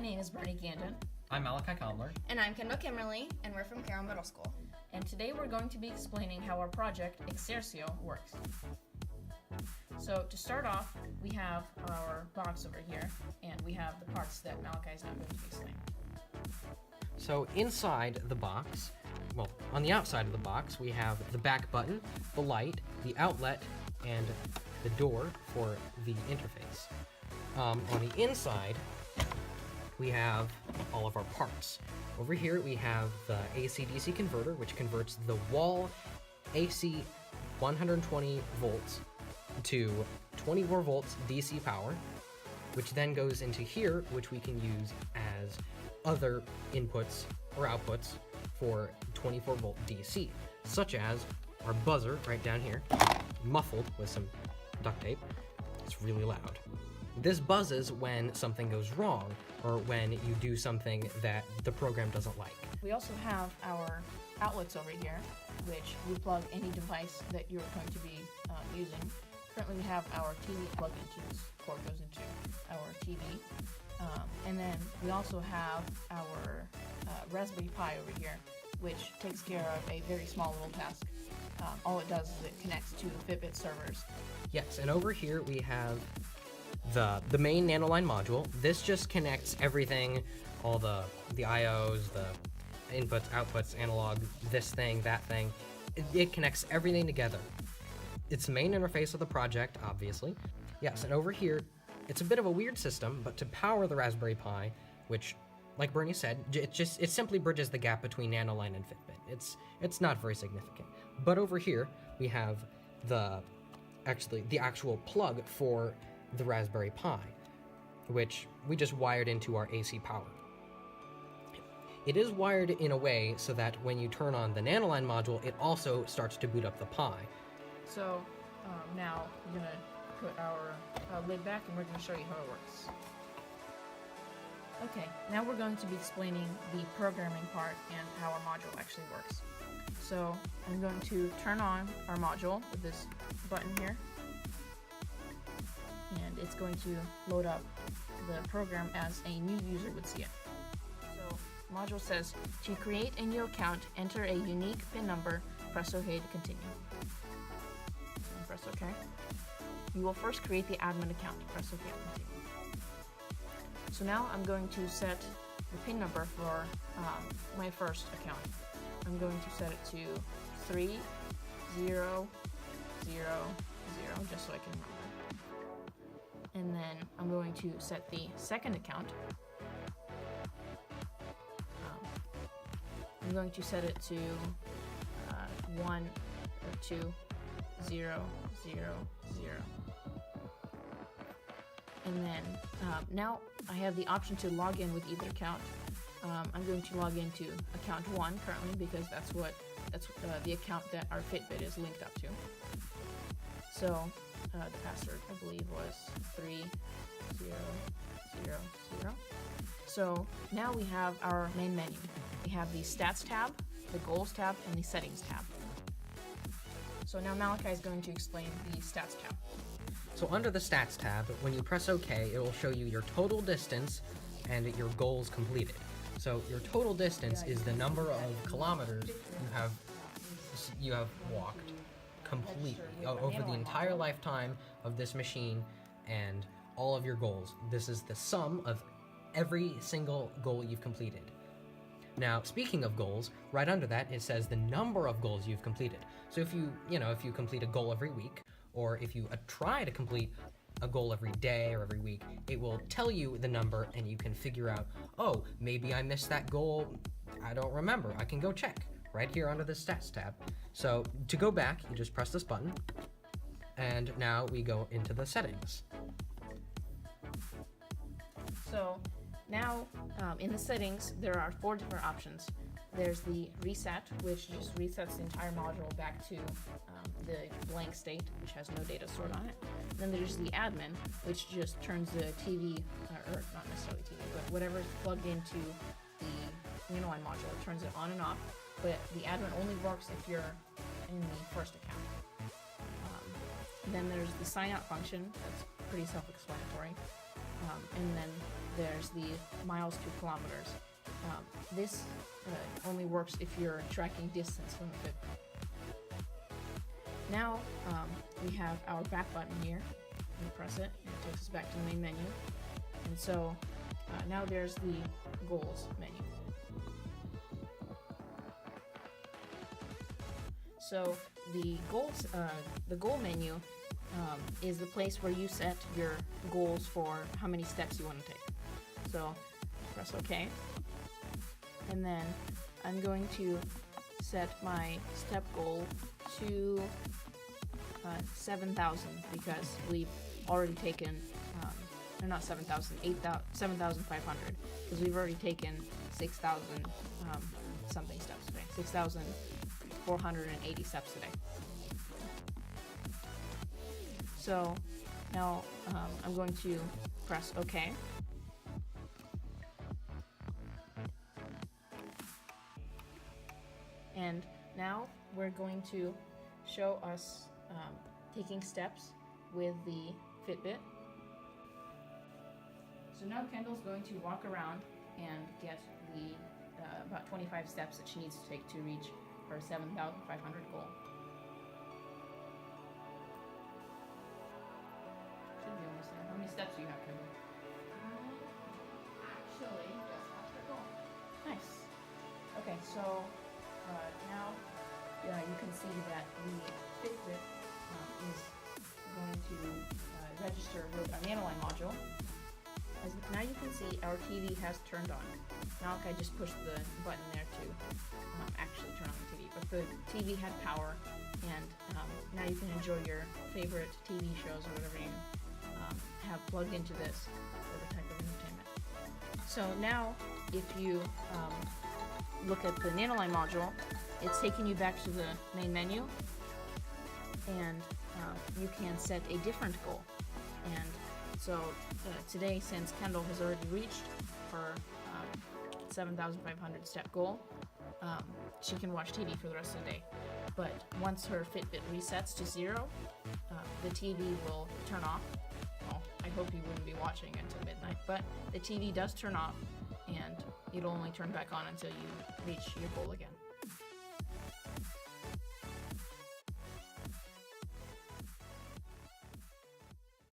name is Bernie Gandon. I'm Malachi Comler. And I'm Kendall Kimberly, and we're from Carroll Middle School. And today we're going to be explaining how our project, Excercio, works. So to start off, we have our box over here, and we have the parts that Malachi is now going to be explaining. So inside the box, well, on the outside of the box, we have the back button, the light, the outlet, and the door for the interface. On the inside, we have all of our parts. Over here, we have the AC-DC converter, which converts the wall AC 120 volts to 24 volts DC power, which then goes into here, which we can use as other inputs or outputs for 24 volt DC, such as our buzzer right down here, muffled with some duct tape. It's really loud. This buzzes when something goes wrong or when you do something that the program doesn't like. We also have our outlets over here, which we plug any device that you're going to be using. Currently we have our TV plugged into, this cord goes into our TV. And then we also have our Raspberry Pi over here, which takes care of a very small little task. All it does is it connects to Fitbit servers. Yes, and over here we have the main Nanoline module. This just connects everything, all the IOs, the inputs, outputs, analog, this thing, that thing. It connects everything together. It's the main interface of the project, obviously. Yes, and over here, it's a bit of a weird system, but to power the Raspberry Pi, which, like Bernie said, it simply bridges the gap between Nanoline and Fitbit. It's not very significant. But over here, we have the actual plug for the Raspberry Pi, which we just wired into our AC power. It is wired in a way so that when you turn on the Nanoline module, it also starts to boot up the Pi. So now we're going to put our lid back and we're going to show you how it works. Okay, now we're going to be explaining the programming part and how our module actually works. So I'm going to turn on our module with this button here, and it's going to load up the program as a new user would see it. So the module says, to create a new account, enter a unique PIN number, press OK to continue. And press OK. You will first create the admin account, press OK to continue. So now I'm going to set the PIN number for my first account. I'm going to set it to 3000, just so I can remember. And then I'm going to set the second account. I'm going to set it to 12000. And then now I have the option to log in with either account. I'm going to log into account 1 currently because that's the account that our Fitbit is linked up to. So the password I believe was 3000. So now we have our main menu. We have the Stats tab, the Goals tab, and the Settings tab. So now Malachi is going to explain the Stats tab. So under the Stats tab, when you press OK, it will show you your total distance and your goals completed. So your total distance is the number of kilometers you have walked completely over the entire lifetime of this machine and all of your goals. This is the sum of every single goal you've completed. Now, speaking of goals, right under that it says the number of goals you've completed. So if you complete a goal every week, or if you try to complete a goal every day or every week, it will tell you the number and you can figure out, oh, maybe I missed that goal, I don't remember, I can go check right here under the Stats tab. So to go back, you just press this button, and now we go into the settings. So now in the settings, there are 4 different options. There's the reset, which just resets the entire module back to the blank state, which has no data stored on it. Then there's the admin, which just turns the TV, or not necessarily TV, but whatever is plugged into the Nanoline module, it turns it on and off. But the admin only works if you're in the first account. Then there's the sign out function. That's pretty self-explanatory. And then there's the miles to kilometers. This only works if you're tracking distance from the Fitbit. Now we have our back button here. We press it, and it takes us back to the main menu. And so now there's the goals menu. So the goal menu is the place where you set your goals for how many steps you want to take. So press OK. And then I'm going to set my step goal to 7,000 because we've already taken, or not 7,000, 7,500 because we've already taken 6,000 something steps today, 6,480 steps today. So now I'm going to press OK. And now we're going to show us taking steps with the Fitbit. So now Kendall's going to walk around and get the about 25 steps that she needs to take to reach her 7,500 goal. Should be almost there. How many steps do you have, Kendall? Actually, just after goal. Nice. Okay, so now you can see that the Fitbit is going to register with our Nanoline module. Now you can see our TV has turned on. Now I just pushed the button there to actually turn on the TV, but the TV had power, and now you can enjoy your favorite TV shows or whatever you have plugged into this for the type of entertainment. So now if you look at the Nanoline module, it's taking you back to the main menu, and you can set a different goal. And so today, since Kendall has already reached her 7,500 step goal, she can watch TV for the rest of the day. But once her Fitbit resets to 0, the TV will turn off. Well, I hope you wouldn't be watching until midnight, but the TV does turn off, and it'll only turn back on until you reach your goal again.